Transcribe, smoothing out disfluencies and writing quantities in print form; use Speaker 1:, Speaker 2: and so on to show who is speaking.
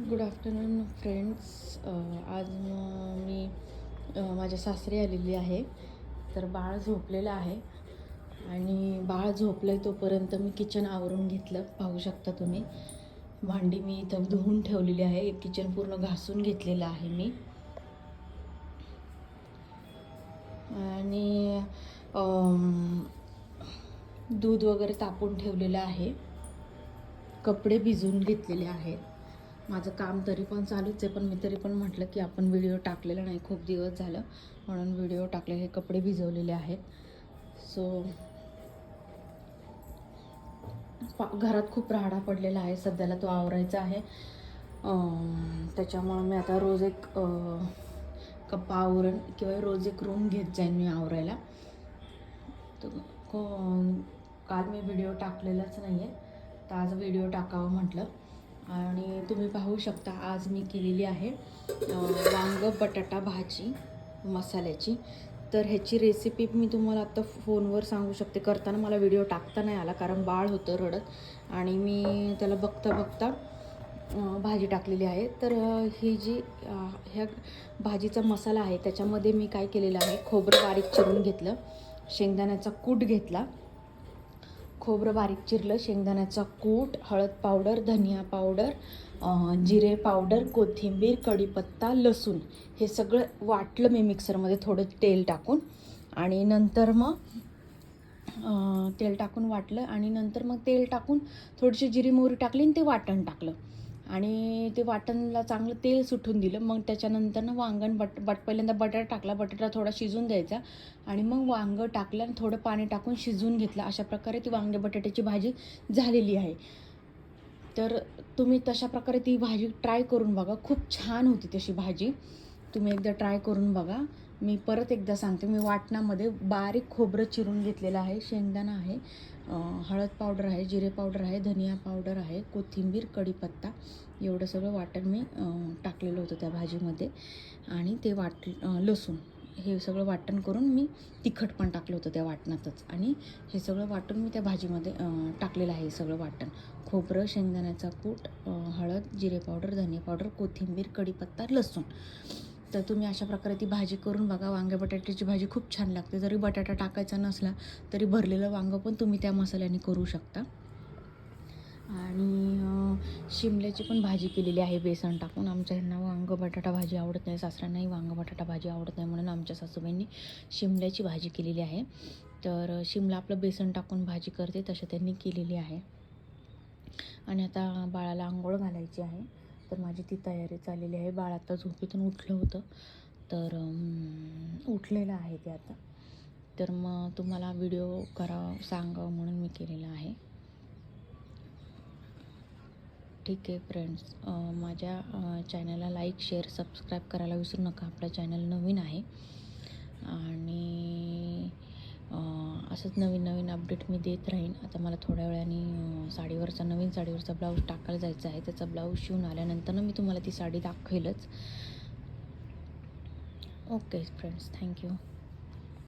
Speaker 1: Good afternoon friends. आज मी माझ्या सासरी आलेली आहे. तर बाळ झोपलेलं आहे आणि बाळ झोपलं आहे तोपर्यंत मी किचन आवरून घेतलं. पाहू शकता तुम्ही, भांडी मी इथं धुवून ठेवलेली आहे. किचन पूर्ण घासून घेतलेलं आहे मी. आणि दूध वगैरे तापून ठेवलेलं आहे. कपडे भिजवून घेतलेले आहेत. माझं काम तरी पण चालूच आहे, पण मी तरी पण म्हटलं की आपण व्हिडिओ टाकलेला नाही, खूप दिवस झालं, म्हणून व्हिडिओ टाकलेले. कपडे भिजवलेले आहेत. सो घरात खूप राहाडा पडलेला आहे सध्याला, तो आवरायचा आहे. त्याच्यामुळं मी आता रोज एक कप्पा आवरण किंवा रोज एक रूम घेत जाईन मी आवरायला. तर काल मी व्हिडिओ टाकलेलाच नाही आहे, तर आज व्हिडिओ टाकावं म्हटलं. आणि तुम्ही पाहू शकता आज मी केलेली आहे वांग बटाटा भाजी मसाल्याची. तर ह्याची रेसिपी मी तुम्हाला आत्ता फोनवर सांगू शकते. करताना मला व्हिडिओ टाकता नाही आला, कारण बाळ होतं रडत आणि मी त्याला बघता बघता भाजी टाकलेली आहे. तर ही जी ह्या भाजीचा मसाला आहे त्याच्यामध्ये मी काय केलेलं आहे, खोबरं बारीक चिरून घेतलं, शेंगदाण्याचा कूट घेतला, खोबरं बारीक चिरलं, शेंगदाण्याचा कूट, हळद पावडर, धनिया पावडर, जिरे पावडर, कोथिंबीर, कढीपत्ता, लसूण, हे सगळं वाटलं मी मिक्सरमध्ये थोडं तेल टाकून. आणि नंतर मग तेल टाकून वाटलं आणि नंतर मग तेल टाकून थोडीशी जिरी मोहरी टाकली आणि ते वाटण टाकलं आणि ते वाटणला चांगलं तेल सुटून दिलं. मग त्याच्यानंतर वांगण पहिल्यांदा बटाटा टाकला, बटाटा थोडा शिजून द्यायचा आणि मग वांगं टाकलं आणि थोडं पाणी टाकून शिजवून घेतलं. अशा प्रकारे ती वांगे बटाट्याची भाजी झालेली आहे. तर तुम्ही तशा प्रकारे ती भाजी ट्राय करून बघा, खूप छान होती तशी भाजी. तुम्ही एकदा ट्राय करून बघा. मी परत एकदा सांगते, मी वाटणामध्ये बारीक खोबरं चिरून घेतलेलं आहे, शेंगदाणा आहे, हळद पावडर आहे, जिरे पावडर आहे, धनिया पावडर आहे, कोथिंबीर, कढीपत्ता, एवढं सगळं वाटण मी टाकलेलं होतं त्या भाजीमध्ये. आणि ते लसूण, हे सगळं वाटण करून मी तिखट पण टाकलं होतं त्या वाटणातच. आणि हे सगळं वाटून मी त्या भाजीमध्ये टाकलेलं आहे. हे सगळं वाटण, खोबरं, शेंगदाण्याचा कूट, हळद, जिरे पावडर, धनिया पावडर, कोथिंबीर, कढीपत्ता, लसूण. तर तुम्ही अशा प्रकारे ती भाजी करून बघा. वांगे बटाट्याची भाजी खूप छान लागते. जरी बटाटा टाकायचा नसला तरी भरलेलं वांगं पण तुम्ही त्या मसाल्याने करू शकता. आणि शिमल्याची पण भाजी केलेली आहे बेसन टाकून. आमच्या ह्यांना वांग बटाटा भाजी आवडत नाही, सासऱ्यांनाही वांग बटाटा भाजी आवडत नाही, म्हणून आमच्या सासूबाईंनी शिमल्याची भाजी केलेली आहे. तर शिमला आपलं बेसन टाकून भाजी करते तशा त्यांनी केलेली आहे. आणि आता बाळाला आंघोळ घालायची आहे, तर माझी ती तयारी चाललेली आहे. बाळ आता झोपेतून उठलं होतं, तर उठलेलं आहे ते आता. तर मग तुम्हाला व्हिडिओ सांगावं म्हणून मी केलेला आहे. ठीक आहे फ्रेंड्स, माझ्या चॅनलला लाईक, शेअर, सबस्क्राईब करायला विसरू नका. आपलं चॅनल नवीन आहे आणि असंच नवीन नवीन अपडेट मी देत राहीन. आता मला थोड्या वेळाने नवीन साडीवरचा ब्लाऊज टाकायला जायचं आहे. त्याचा ब्लाऊज शिवून आल्यानंतर मी तुम्हाला ती साडी दाखवेलच. Okay friends, thank you.